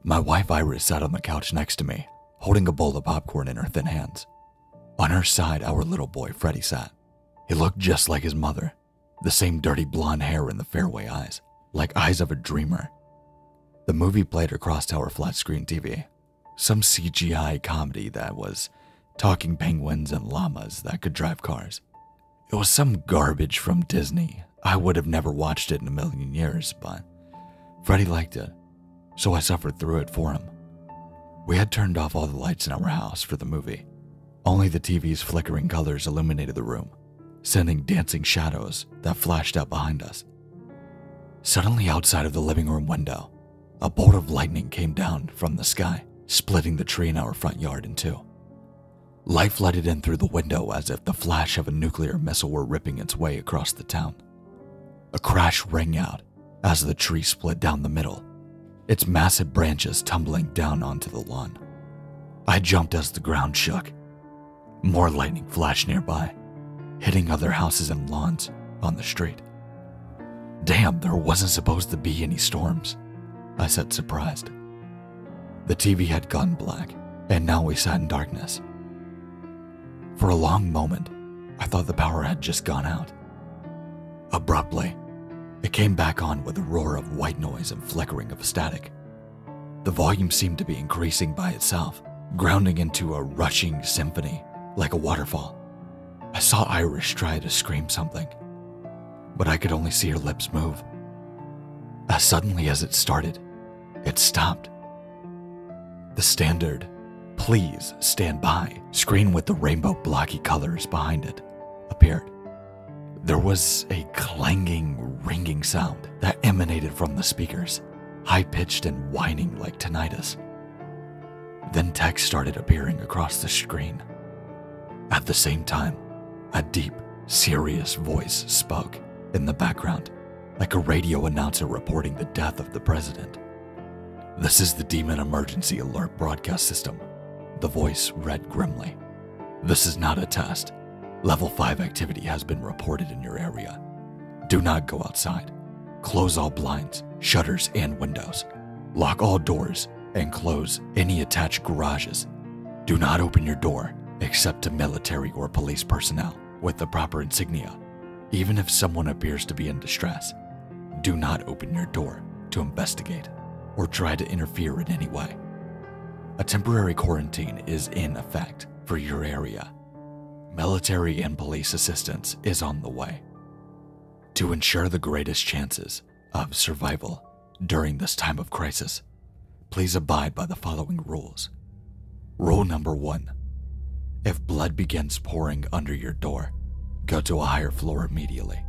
My wife Iris sat on the couch next to me, holding a bowl of popcorn in her thin hands. On her side, our little boy Freddie sat. He looked just like his mother, the same dirty blonde hair and the fairway eyes, like eyes of a dreamer. The movie played across our flat-screen TV, some CGI comedy that was talking penguins and llamas that could drive cars. It was some garbage from Disney. I would have never watched it in a million years, but Freddie liked it, so I suffered through it for him. We had turned off all the lights in our house for the movie. Only the TV's flickering colors illuminated the room, sending dancing shadows that flashed out behind us. Suddenly, outside of the living room window, a bolt of lightning came down from the sky, splitting the tree in our front yard in two. Light flooded in through the window as if the flash of a nuclear missile were ripping its way across the town. A crash rang out as the tree split down the middle, its massive branches tumbling down onto the lawn. I jumped as the ground shook. More lightning flashed nearby, hitting other houses and lawns on the street. Damn, there wasn't supposed to be any storms, I said, surprised. The TV had gone black, and now we sat in darkness. For a long moment, I thought the power had just gone out. Abruptly, it came back on with a roar of white noise and flickering of static. The volume seemed to be increasing by itself, grounding into a rushing symphony like a waterfall. I saw Iris try to scream something, but I could only see her lips move. As suddenly as it started, it stopped. The standard "Please stand by" screen with the rainbow blocky colors behind it appeared. There was a clanging, ringing sound that emanated from the speakers, high-pitched and whining like tinnitus. Then text started appearing across the screen. At the same time, a deep, serious voice spoke in the background, like a radio announcer reporting the death of the president. "This is the Demon Emergency Alert Broadcast System," the voice read grimly. "This is not a test. Level 5 activity has been reported in your area. Do not go outside. Close all blinds, shutters, and windows. Lock all doors and close any attached garages. Do not open your door except to military or police personnel with the proper insignia. Even if someone appears to be in distress, do not open your door to investigate or try to interfere in any way. A temporary quarantine is in effect for your area. Military and police assistance is on the way. To ensure the greatest chances of survival during this time of crisis, please abide by the following rules. Rule number 1. If blood begins pouring under your door, go to a higher floor immediately.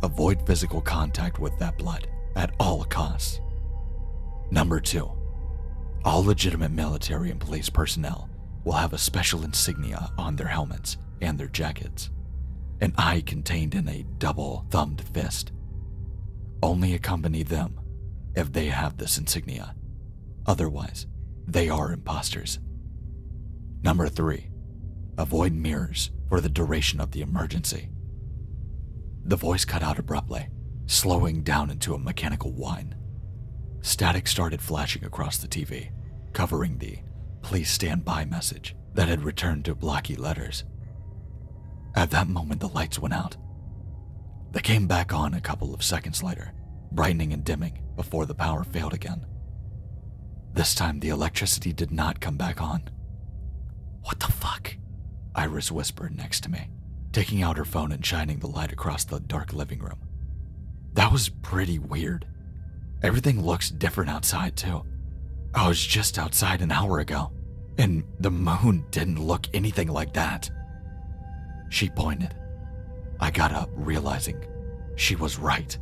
Avoid physical contact with that blood at all costs. Number 2. All legitimate military and police personnel will have a special insignia on their helmets and their jackets, an eye contained in a double-thumbed fist. Only accompany them if they have this insignia. Otherwise, they are imposters. Number 3. Avoid mirrors for the duration of the emergency. The voice cut out abruptly, slowing down into a mechanical whine. Static started flashing across the TV, covering the "Please stand by" message that had returned to blocky letters. At that moment, the lights went out. They came back on a couple of seconds later, brightening and dimming before the power failed again. This time, the electricity did not come back on. "What the fuck?" Iris whispered next to me, taking out her phone and shining the light across the dark living room. "That was pretty weird. Everything looks different outside, too. I was just outside an hour ago, and the moon didn't look anything like that." She pointed. I got up, realizing she was right.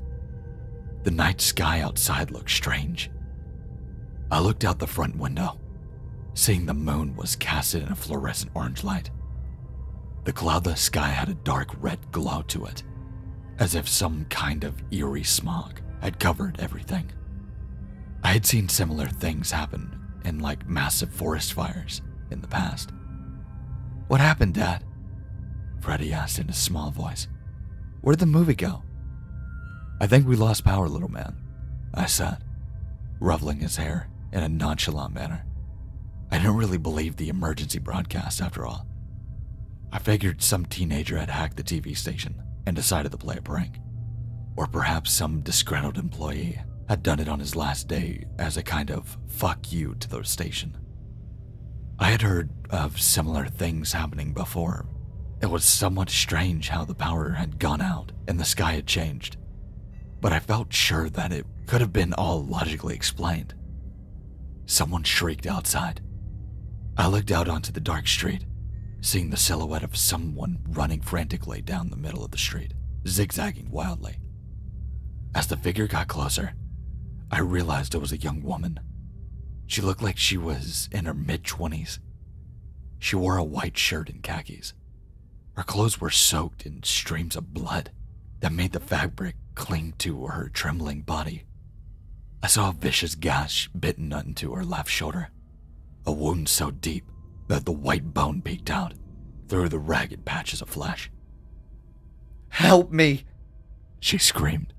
The night sky outside looked strange. I looked out the front window, seeing the moon was casted in a fluorescent orange light. The cloudless sky had a dark red glow to it, as if some kind of eerie smog had covered everything. I had seen similar things happen in like massive forest fires in the past. "What happened, Dad?" Freddie asked in a small voice. "Where'd the movie go?" "I think we lost power, little man," I said, ruffling his hair in a nonchalant manner. I didn't really believe the emergency broadcast after all. I figured some teenager had hacked the TV station and decided to play a prank. Or perhaps some disgruntled employee had done it on his last day as a kind of fuck you to the station. I had heard of similar things happening before. It was somewhat strange how the power had gone out and the sky had changed, but I felt sure that it could have been all logically explained. Someone shrieked outside. I looked out onto the dark street, seeing the silhouette of someone running frantically down the middle of the street, zigzagging wildly. As the figure got closer, I realized it was a young woman. She looked like she was in her mid-20s. She wore a white shirt and khakis. Her clothes were soaked in streams of blood that made the fabric cling to her trembling body. I saw a vicious gash bitten into her left shoulder, a wound so deep that the white bone peeked out through the ragged patches of flesh. "Help me!" she screamed,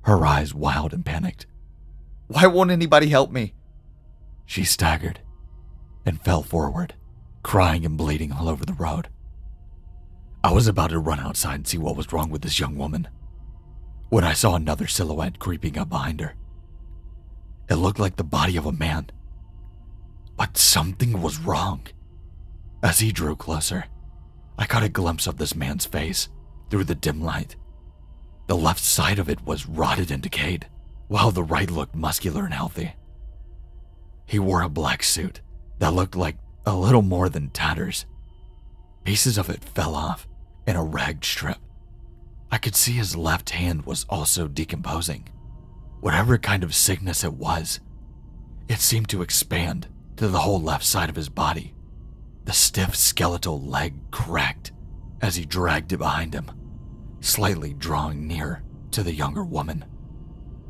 her eyes wild and panicked. "Why won't anybody help me?" She staggered and fell forward, crying and bleeding all over the road. I was about to run outside and see what was wrong with this young woman when I saw another silhouette creeping up behind her. It looked like the body of a man, but something was wrong. As he drew closer, I caught a glimpse of this man's face through the dim light. The left side of it was rotted and decayed, while the right looked muscular and healthy. He wore a black suit that looked like a little more than tatters. Pieces of it fell off in a ragged strip. I could see his left hand was also decomposing. Whatever kind of sickness it was, it seemed to expand to the whole left side of his body. The stiff skeletal leg cracked as he dragged it behind him, slightly drawing near to the younger woman.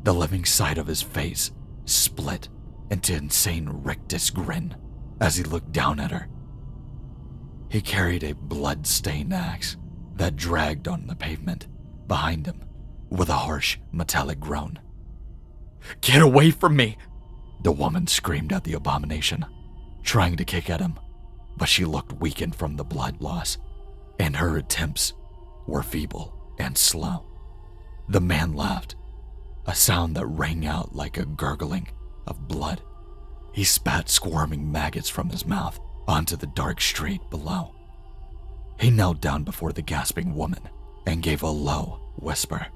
The living side of his face split into insane rictus grin as he looked down at her. He carried a blood-stained axe that dragged on the pavement behind him with a harsh metallic groan. "Get away from me!" the woman screamed at the abomination, trying to kick at him, but she looked weakened from the blood loss, and her attempts were feeble and slow. The man laughed, a sound that rang out like a gurgling of blood. He spat squirming maggots from his mouth onto the dark street below. He knelt down before the gasping woman and gave a low whisper.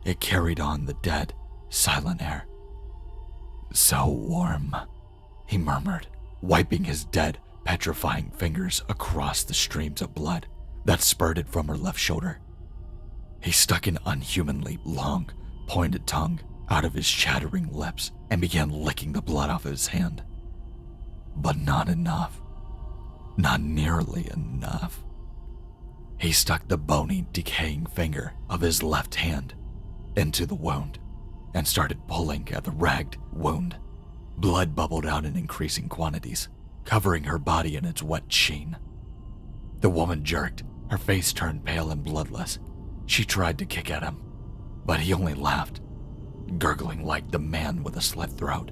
It carried on the dead, silent air. "So warm," he murmured, wiping his dead, petrifying fingers across the streams of blood that spurted from her left shoulder. He stuck an unhumanly long, pointed tongue out of his chattering lips and began licking the blood off his hand. But not enough. Not nearly enough. He stuck the bony, decaying finger of his left hand into the wound and started pulling at the ragged wound. Blood bubbled out in increasing quantities, covering her body in its wet sheen. The woman jerked, her face turned pale and bloodless. She tried to kick at him, but he only laughed, gurgling like the man with a slit throat.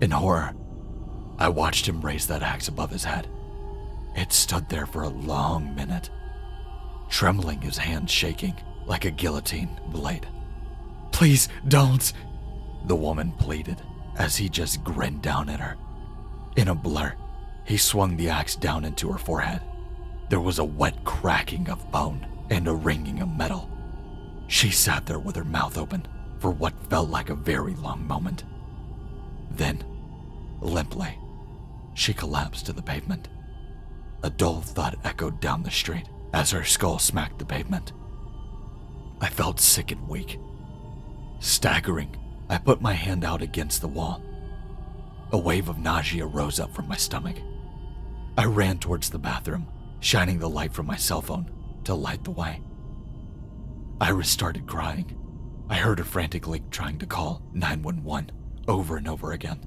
In horror, I watched him raise that axe above his head. It stood there for a long minute, trembling, his hand shaking like a guillotine blade. "Please don't," the woman pleaded as he just grinned down at her. In a blur, he swung the axe down into her forehead. There was a wet cracking of bone and a ringing of metal. She sat there with her mouth open for what felt like a very long moment. Then, limply, she collapsed to the pavement. A dull thud echoed down the street as her skull smacked the pavement. I felt sick and weak. Staggering, I put my hand out against the wall. A wave of nausea rose up from my stomach. I ran towards the bathroom, shining the light from my cell phone to light the way. Iris started crying. I heard her frantically trying to call 911 over and over again.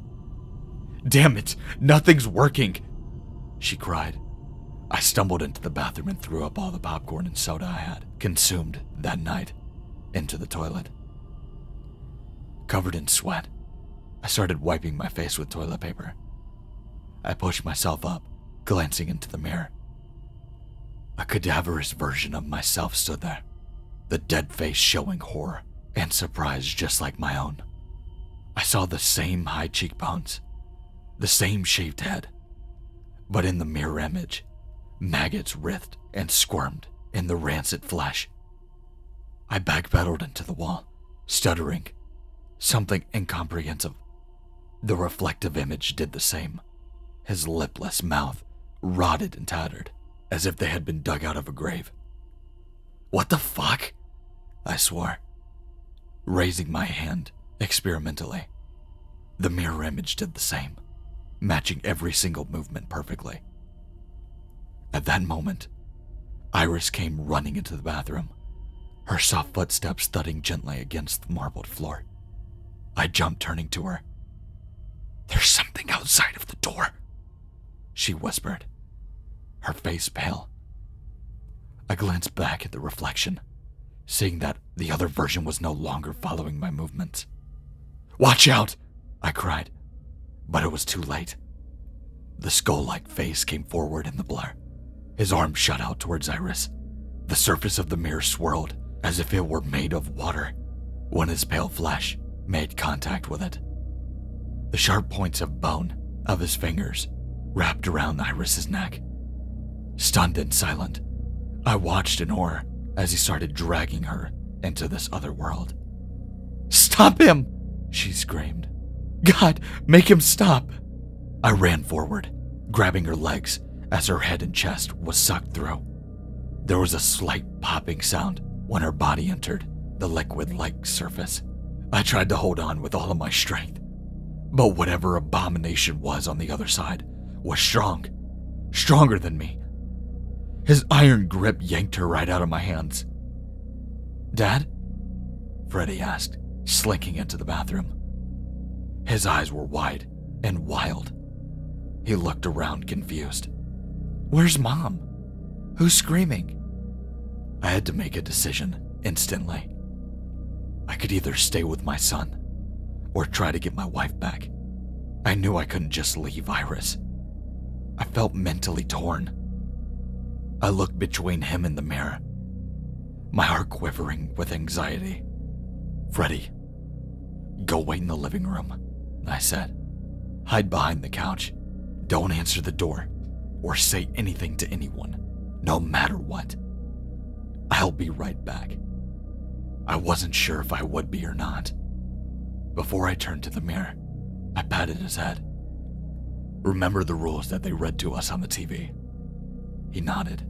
"Damn it, nothing's working," she cried. I stumbled into the bathroom and threw up all the popcorn and soda I had consumed that night into the toilet. Covered in sweat, I started wiping my face with toilet paper. I pushed myself up, glancing into the mirror. A cadaverous version of myself stood there, the dead face showing horror and surprise just like my own. I saw the same high cheekbones, the same shaved head, but in the mirror image, maggots writhed and squirmed in the rancid flesh. I backpedaled into the wall, stuttering, something incomprehensible. The reflective image did the same. His lipless mouth rotted and tattered, as if they had been dug out of a grave. "What the fuck?" I swore, raising my hand experimentally. The mirror image did the same, matching every single movement perfectly. At that moment, Iris came running into the bathroom, her soft footsteps thudding gently against the marbled floor. I jumped, turning to her. "There's something outside of the door," she whispered, her face pale. I glanced back at the reflection, seeing that the other version was no longer following my movements. "Watch out!" I cried, but it was too late. The skull-like face came forward in the blur. His arm shot out towards Iris. The surface of the mirror swirled as if it were made of water when his pale flesh made contact with it. The sharp points of bone of his fingers wrapped around Iris's neck. Stunned and silent, I watched in horror as he started dragging her into this other world. "Stop him!" she screamed. "God, make him stop!" I ran forward, grabbing her legs as her head and chest was sucked through. There was a slight popping sound when her body entered the liquid-like surface. I tried to hold on with all of my strength, but whatever abomination was on the other side was strong, stronger than me. His iron grip yanked her right out of my hands. "Dad?" Freddy asked, slinking into the bathroom. His eyes were wide and wild. He looked around confused. "Where's Mom? Who's screaming?" I had to make a decision instantly. I could either stay with my son or try to get my wife back. I knew I couldn't just leave Iris. I felt mentally torn. I looked between him and the mirror, my heart quivering with anxiety. "Freddy, go wait in the living room," I said. "Hide behind the couch. Don't answer the door or say anything to anyone, no matter what. I'll be right back." I wasn't sure if I would be or not. Before I turned to the mirror, I patted his head. "Remember the rules that they read to us on the TV?" He nodded.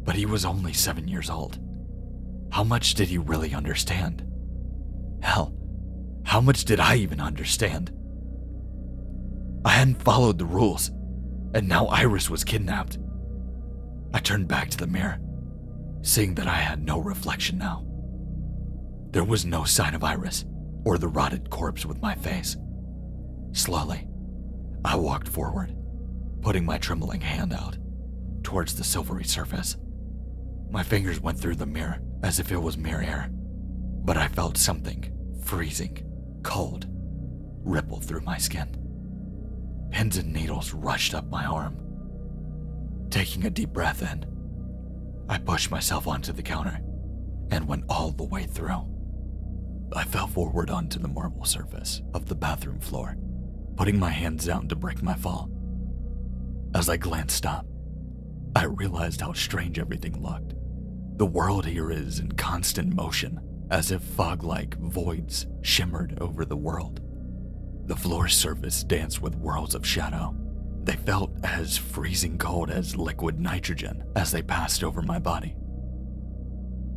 But he was only 7 years old. How much did he really understand? Hell, how much did I even understand? I hadn't followed the rules, and now Iris was kidnapped. I turned back to the mirror, seeing that I had no reflection now. There was no sign of Iris or the rotted corpse with my face. Slowly, I walked forward, putting my trembling hand out towards the silvery surface. My fingers went through the mirror as if it was mere air, but I felt something freezing, cold, ripple through my skin. Pins and needles rushed up my arm. Taking a deep breath in, I pushed myself onto the counter and went all the way through. I fell forward onto the marble surface of the bathroom floor, putting my hands down to break my fall. As I glanced up, I realized how strange everything looked. The world here is in constant motion, as if fog-like voids shimmered over the world. The floor's surface danced with whirls of shadow. They felt as freezing cold as liquid nitrogen as they passed over my body.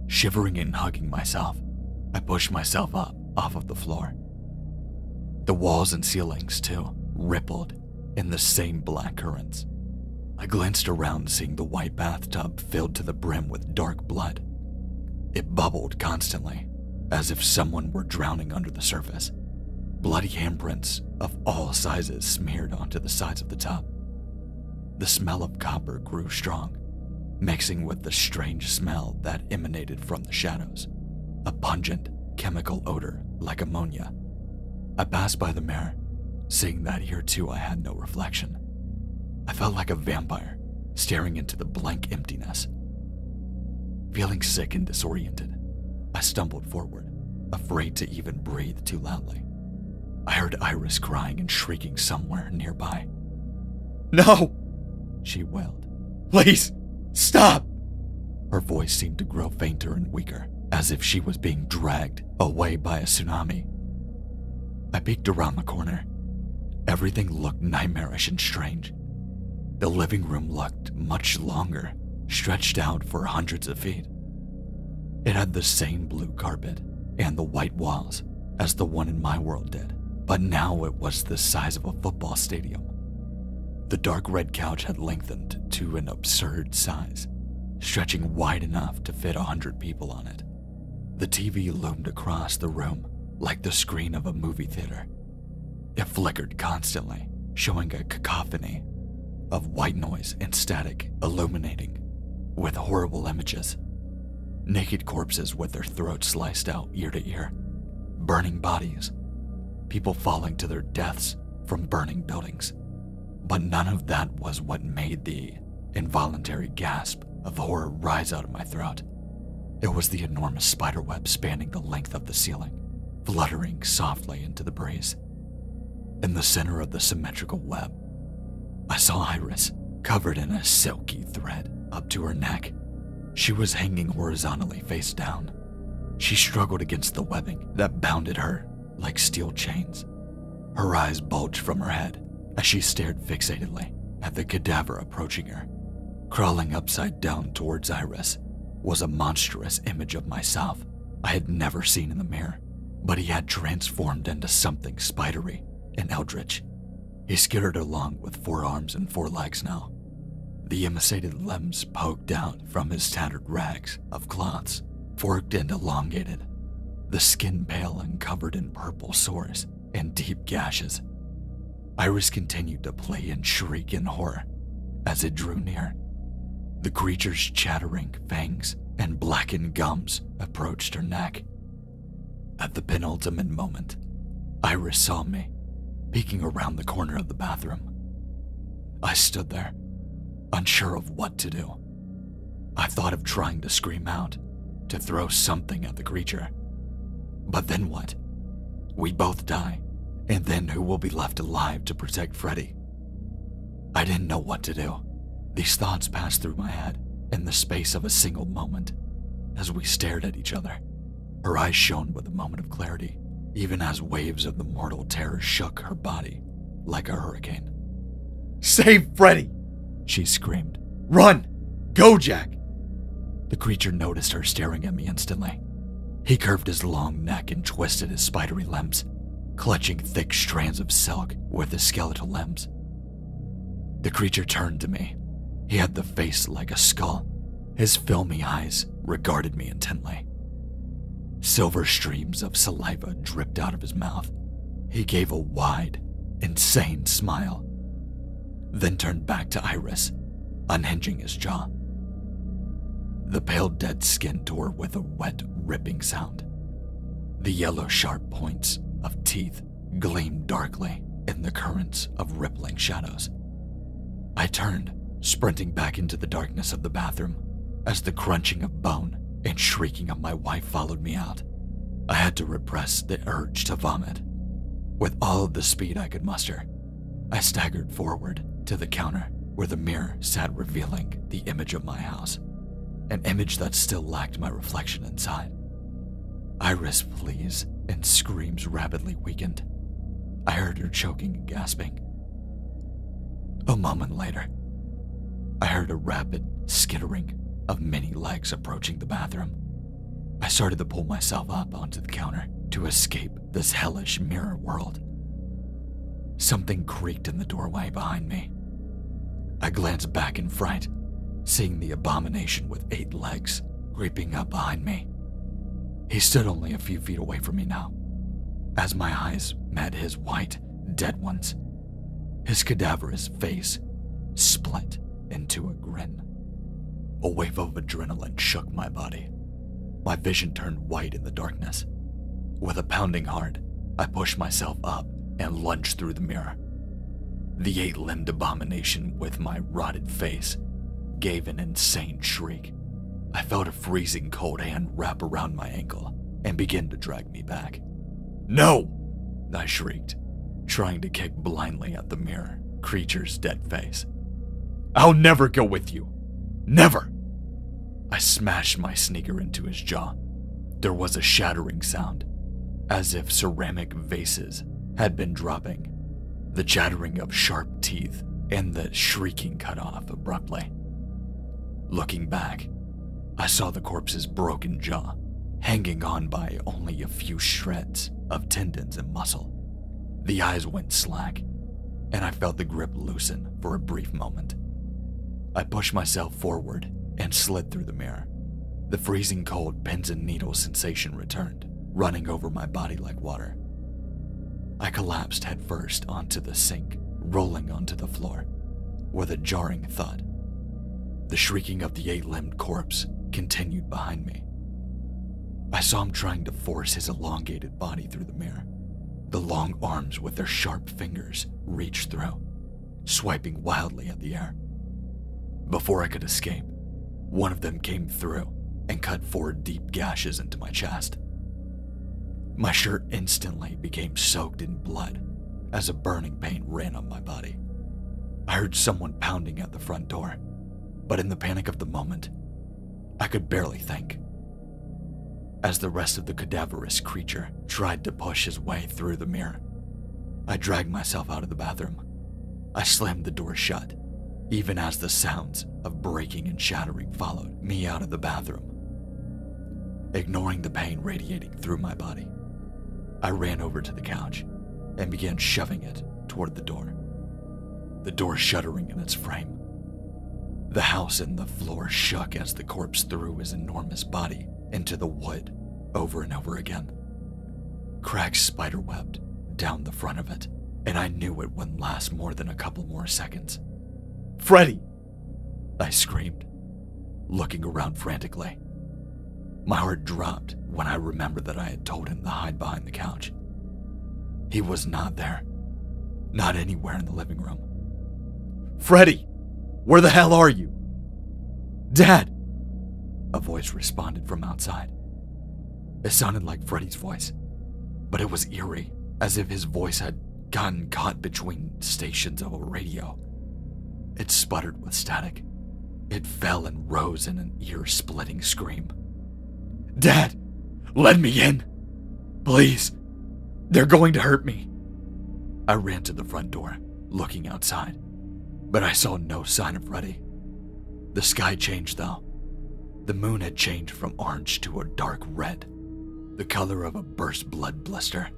Shivering and hugging myself, I pushed myself up off of the floor. The walls and ceilings, too, rippled in the same black currents. I glanced around, seeing the white bathtub filled to the brim with dark blood. It bubbled constantly, as if someone were drowning under the surface. Bloody handprints of all sizes smeared onto the sides of the tub. The smell of copper grew strong, mixing with the strange smell that emanated from the shadows, a pungent chemical odor like ammonia. I passed by the mirror, seeing that here too I had no reflection. I felt like a vampire, staring into the blank emptiness. Feeling sick and disoriented, I stumbled forward, afraid to even breathe too loudly. I heard Iris crying and shrieking somewhere nearby. No! She wailed. Please, stop! Her voice seemed to grow fainter and weaker, as if she was being dragged away by a tsunami. I peeked around the corner. Everything looked nightmarish and strange. The living room looked much longer, stretched out for hundreds of feet. It had the same blue carpet and the white walls as the one in my world did, but now it was the size of a football stadium. The dark red couch had lengthened to an absurd size, stretching wide enough to fit 100 people on it. The TV loomed across the room like the screen of a movie theater. It flickered constantly, showing a cacophony of white noise and static illuminating with horrible images. Naked corpses with their throats sliced out ear to ear, burning bodies, people falling to their deaths from burning buildings. But none of that was what made the involuntary gasp of horror rise out of my throat. It was the enormous spiderweb spanning the length of the ceiling, fluttering softly into the breeze. In the center of the symmetrical web, I saw Iris, covered in a silky thread up to her neck. She was hanging horizontally face down. She struggled against the webbing that bounded her like steel chains. Her eyes bulged from her head as she stared fixatedly at the cadaver approaching her. Crawling upside down towards Iris was a monstrous image of myself I had never seen in the mirror, but he had transformed into something spidery and eldritch. He skittered along with 4 arms and 4 legs now. The emaciated limbs poked out from his tattered rags of cloths, forked and elongated, the skin pale and covered in purple sores and deep gashes. Iris continued to play and shriek in horror as it drew near. The creature's chattering fangs and blackened gums approached her neck. At the penultimate moment, Iris saw me, peeking around the corner of the bathroom. I stood there, unsure of what to do. I thought of trying to scream out, to throw something at the creature. But then what? We both die, and then who will be left alive to protect Freddy? I didn't know what to do. These thoughts passed through my head in the space of a single moment as we stared at each other. Her eyes shone with a moment of clarity, even as waves of the mortal terror shook her body like a hurricane. Save Freddy! She screamed. Run! Go, Jack! The creature noticed her staring at me instantly. He curved his long neck and twisted his spidery limbs, clutching thick strands of silk with his skeletal limbs. The creature turned to me. He had the face like a skull. His filmy eyes regarded me intently. Silver streams of saliva dripped out of his mouth. He gave a wide, insane smile, then turned back to Iris, unhinging his jaw. The pale dead skin tore with a wet, ripping sound. The yellow sharp points of teeth gleamed darkly in the currents of rippling shadows. I turned, sprinting back into the darkness of the bathroom as the crunching of bone and shrieking of my wife followed me out. I had to repress the urge to vomit. With all of the speed I could muster, I staggered forward to the counter where the mirror sat revealing the image of my house, an image that still lacked my reflection inside. Iris' pleas and screams rapidly weakened. I heard her choking and gasping. A moment later, I heard a rapid skittering of many legs approaching the bathroom. I started to pull myself up onto the counter to escape this hellish mirror world. Something creaked in the doorway behind me. I glanced back in fright, seeing the abomination with 8 legs creeping up behind me. He stood only a few feet away from me now, as my eyes met his white, dead ones. His cadaverous face split into a grin. A wave of adrenaline shook my body. My vision turned white in the darkness. With a pounding heart, I pushed myself up and lunged through the mirror. The 8-limbed abomination with my rotted face gave an insane shriek. I felt a freezing cold hand wrap around my ankle and begin to drag me back. "No!" I shrieked, trying to kick blindly at the mirror creature's dead face. "I'll never go with you. Never!" I smashed my sneaker into his jaw. There was a shattering sound, as if ceramic vases had been dropping, the chattering of sharp teeth, and the shrieking cut off abruptly. Looking back, I saw the corpse's broken jaw, hanging on by only a few shreds of tendons and muscle. The eyes went slack, and I felt the grip loosen for a brief moment. I pushed myself forward and slid through the mirror. The freezing cold pins and needles sensation returned, running over my body like water. I collapsed headfirst onto the sink, rolling onto the floor, with a jarring thud. The shrieking of the 8-limbed corpse continued behind me. I saw him trying to force his elongated body through the mirror. The long arms with their sharp fingers reached through, swiping wildly at the air. Before I could escape, one of them came through and cut 4 deep gashes into my chest. My shirt instantly became soaked in blood as a burning pain ran up my body. I heard someone pounding at the front door, but in the panic of the moment, I could barely think. As the rest of the cadaverous creature tried to push his way through the mirror, I dragged myself out of the bathroom. I slammed the door shut, even as the sounds of breaking and shattering followed me out of the bathroom. Ignoring the pain radiating through my body, I ran over to the couch and began shoving it toward the door shuddering in its frame. The house and the floor shook as the corpse threw his enormous body into the wood over and over again. Cracks spiderwebbed down the front of it, and I knew it wouldn't last more than a couple more seconds. "Freddy!" I screamed, looking around frantically. My heart dropped when I remembered that I had told him to hide behind the couch. He was not there, not anywhere in the living room. "Freddy! Where the hell are you?" "Dad!" A voice responded from outside. It sounded like Freddy's voice, but it was eerie, as if his voice had gotten caught between stations of a radio. It sputtered with static. It fell and rose in an ear-splitting scream. "Dad, let me in! Please! They're going to hurt me!" I ran to the front door, looking outside, but I saw no sign of Freddy. The sky changed though. The moon had changed from orange to a dark red, the color of a burst blood blister.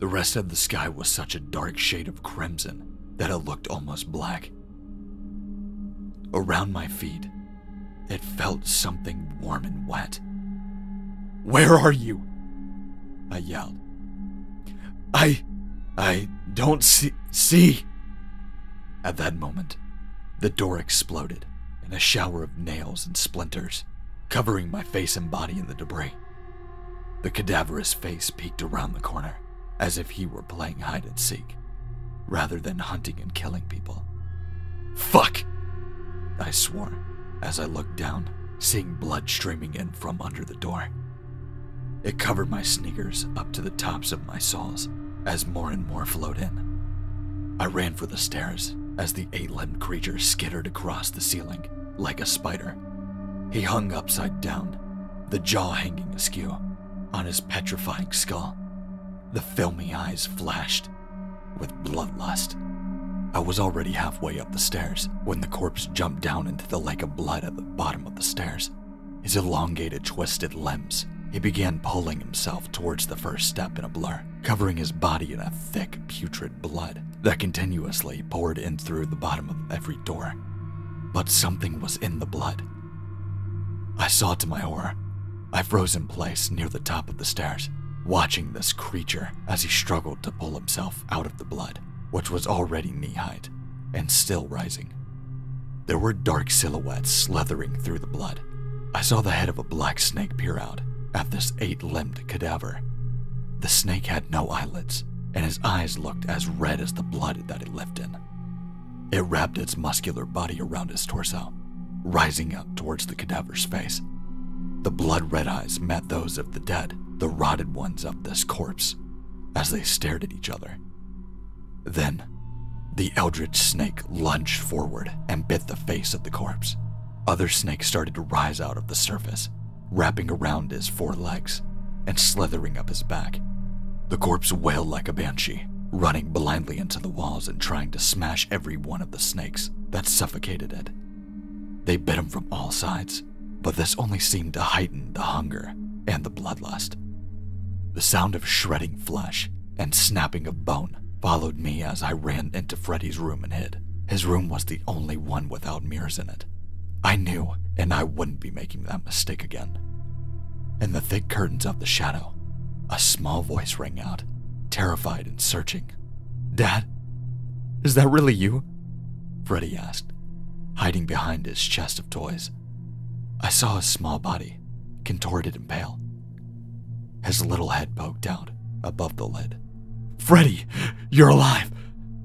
The rest of the sky was such a dark shade of crimson that it looked almost black. Around my feet, it felt something warm and wet. "Where are you?" I yelled. I don't see. At that moment, the door exploded in a shower of nails and splinters, covering my face and body in the debris. The cadaverous face peeked around the corner, as if he were playing hide and seek, rather than hunting and killing people. "Fuck!" I swore, as I looked down, seeing blood streaming in from under the door. It covered my sneakers up to the tops of my soles, as more and more flowed in. I ran for the stairs as the 8-limbed creature skittered across the ceiling like a spider. He hung upside down, the jaw hanging askew on his petrifying skull. The filmy eyes flashed with bloodlust. I was already halfway up the stairs when the corpse jumped down into the lake of blood at the bottom of the stairs. His elongated, twisted limbs, he began pulling himself towards the first step in a blur, covering his body in a thick, putrid blood that continuously poured in through the bottom of every door. But something was in the blood. I saw to my horror. I froze in place near the top of the stairs, watching this creature as he struggled to pull himself out of the blood, which was already knee-height and still rising. There were dark silhouettes slithering through the blood. I saw the head of a black snake peer out at this 8-limbed cadaver. The snake had no eyelids, and his eyes looked as red as the blood that it lived in. It wrapped its muscular body around his torso, rising up towards the cadaver's face. The blood-red eyes met those of the dead, the rotted ones of this corpse, as they stared at each other. Then, the eldritch snake lunged forward and bit the face of the corpse. Other snakes started to rise out of the surface, wrapping around his 4 legs and slithering up his back. The corpse wailed like a banshee, running blindly into the walls and trying to smash every one of the snakes that suffocated it. They bit him from all sides, but this only seemed to heighten the hunger and the bloodlust. The sound of shredding flesh and snapping of bone followed me as I ran into Freddy's room and hid. His room was the only one without mirrors in it. I knew, and I wouldn't be making that mistake again. In the thick curtains of the shadow, a small voice rang out, terrified and searching. "Dad, is that really you?" Freddy asked, hiding behind his chest of toys. I saw his small body, contorted and pale. His little head poked out above the lid. "Freddy, you're alive!"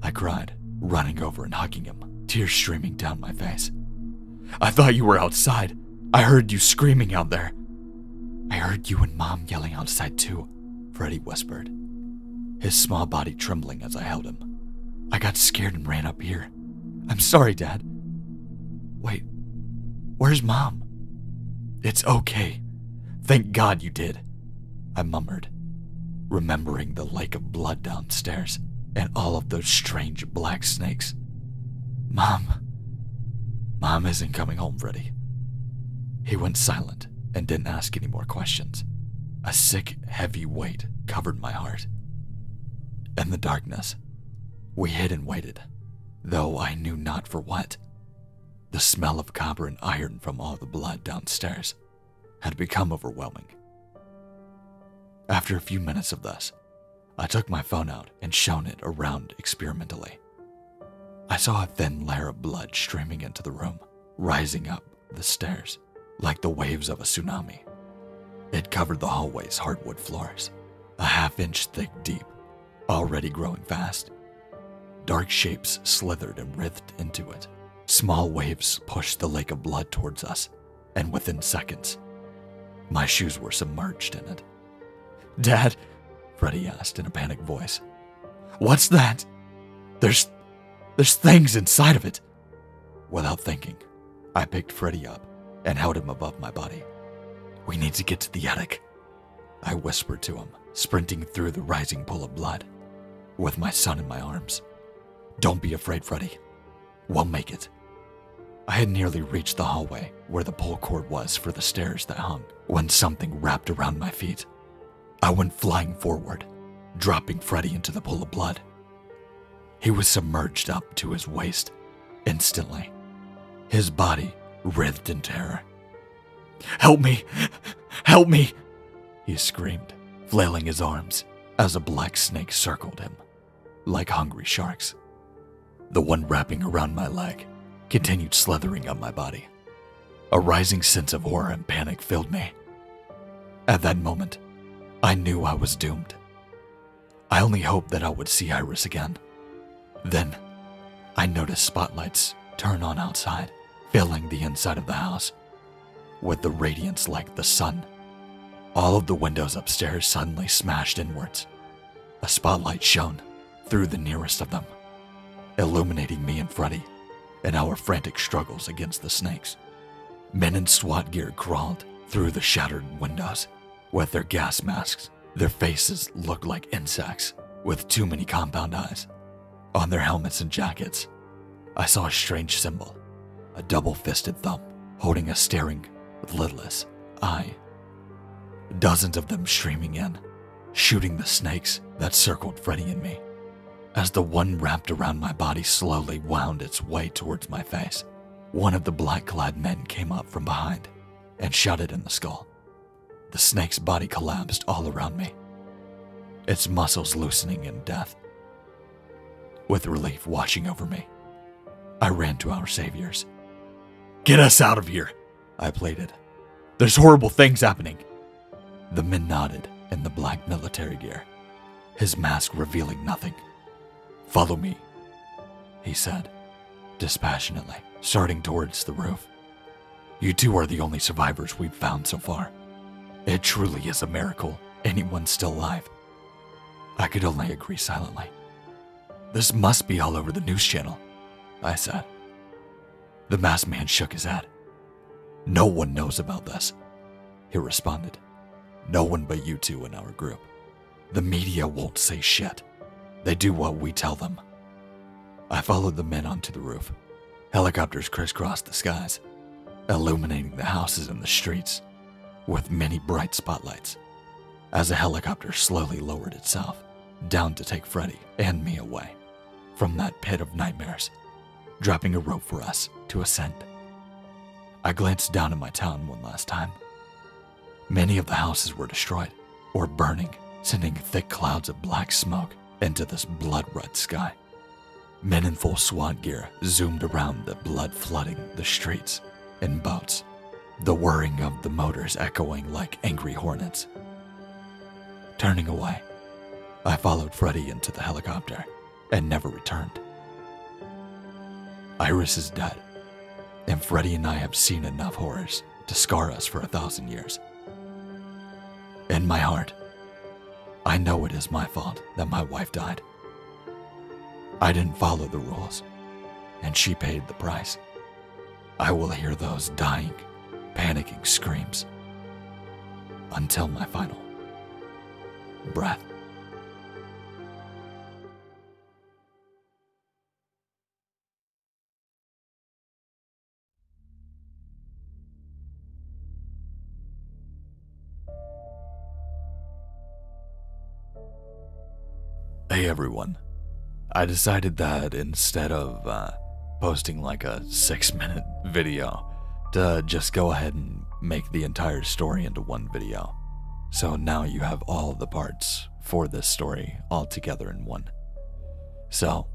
I cried, running over and hugging him, tears streaming down my face. "I thought you were outside. I heard you screaming out there." "I heard you and Mom yelling outside too," Freddy whispered, his small body trembling as I held him. "I got scared and ran up here. I'm sorry, Dad." "Wait, where's Mom?" "It's okay. Thank God you did," I murmured, remembering the lake of blood downstairs and all of those strange black snakes. Mom isn't coming home, Freddy." He went silent and didn't ask any more questions. A sick, heavy weight covered my heart. In the darkness, we hid and waited, though I knew not for what. The smell of copper and iron from all the blood downstairs had become overwhelming. After a few minutes of this, I took my phone out and shone it around experimentally. I saw a thin layer of blood streaming into the room, rising up the stairs like the waves of a tsunami. It covered the hallway's hardwood floors, a half-inch thick deep, already growing fast. Dark shapes slithered and writhed into it. Small waves pushed the lake of blood towards us, and within seconds, my shoes were submerged in it. "Dad," Freddy asked in a panicked voice. "What's that? There's things inside of it." Without thinking, I picked Freddy up and held him above my body. "We need to get to the attic," I whispered to him, sprinting through the rising pool of blood, with my son in my arms. "Don't be afraid, Freddy. We'll make it." I had nearly reached the hallway where the pull cord was for the stairs that hung, when something wrapped around my feet. I went flying forward, dropping Freddy into the pool of blood. He was submerged up to his waist. Instantly, his body writhed in terror. "Help me! Help me!" he screamed, flailing his arms as a black snake circled him, like hungry sharks. The one wrapping around my leg continued slithering up my body. A rising sense of horror and panic filled me. At that moment, I knew I was doomed. I only hoped that I would see Iris again. Then, I noticed spotlights turn on outside, filling the inside of the house, with the radiance like the sun. All of the windows upstairs suddenly smashed inwards. A spotlight shone through the nearest of them, illuminating me and Freddy in our frantic struggles against the snakes. Men in SWAT gear crawled through the shattered windows with their gas masks. Their faces looked like insects with too many compound eyes. On their helmets and jackets, I saw a strange symbol, a double-fisted thumb holding a staring, lidless eye. Dozens of them streaming in, shooting the snakes that circled Freddy and me. As the one wrapped around my body slowly wound its way towards my face, one of the black-clad men came up from behind and shot it in the skull. The snake's body collapsed all around me, its muscles loosening in death. With relief washing over me, I ran to our saviors. "Get us out of here," I pleaded. "There's horrible things happening." The men nodded in the black military gear, his mask revealing nothing. "Follow me," he said, dispassionately, starting towards the roof. "You two are the only survivors we've found so far. It truly is a miracle anyone's still alive." I could only agree silently. "This must be all over the news channel," I said. The masked man shook his head. "No one knows about this," he responded. "No one but you two in our group. The media won't say shit. They do what we tell them." I followed the men onto the roof. Helicopters crisscrossed the skies, illuminating the houses and the streets with many bright spotlights, as a helicopter slowly lowered itself down to take Freddy and me away from that pit of nightmares, dropping a rope for us to ascend. I glanced down at my town one last time. Many of the houses were destroyed or burning, sending thick clouds of black smoke into this blood-red sky. Men in full SWAT gear zoomed around the blood flooding the streets in boats, the whirring of the motors echoing like angry hornets. Turning away, I followed Freddy into the helicopter and never returned. Iris is dead, and Freddy and I have seen enough horrors to scar us for 1,000 years. In my heart, I know it is my fault that my wife died. I didn't follow the rules, and she paid the price. I will hear those dying, panicking screams until my final breath. Hey everyone, I decided that instead of posting like a 6-minute video, to just go ahead and make the entire story into one video. So now you have all the parts for this story all together in one. So,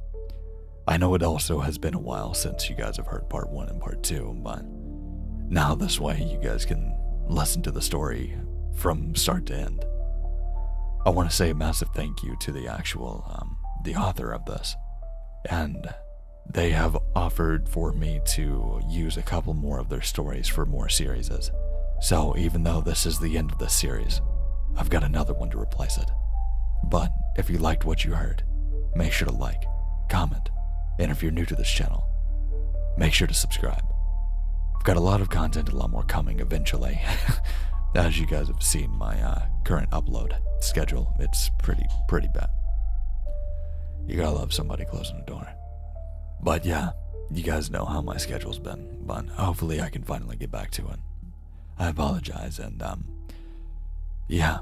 I know it also has been a while since you guys have heard part 1 and part 2, but now this way you guys can listen to the story from start to end. I want to say a massive thank you to the actual, the author of this, and they have offered for me to use a couple more of their stories for more series. So even though this is the end of this series, I've got another one to replace it. But if you liked what you heard, make sure to like, comment, and if you're new to this channel, make sure to subscribe. I've got a lot of content, a lot more coming eventually. As you guys have seen my current upload schedule, it's pretty bad. You gotta love somebody closing the door. But yeah, you guys know how my schedule's been, but hopefully I can finally get back to it. I apologize, and yeah.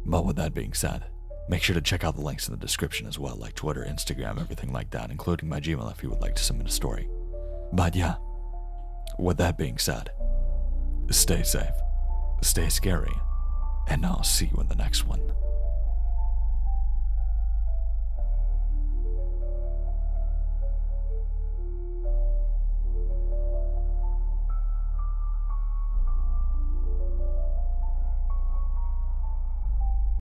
But with that being said, make sure to check out the links in the description as well, like Twitter, Instagram, everything like that, including my Gmail if you would like to submit a story. But yeah, with that being said, stay safe, stay scary, and I'll see you in the next one.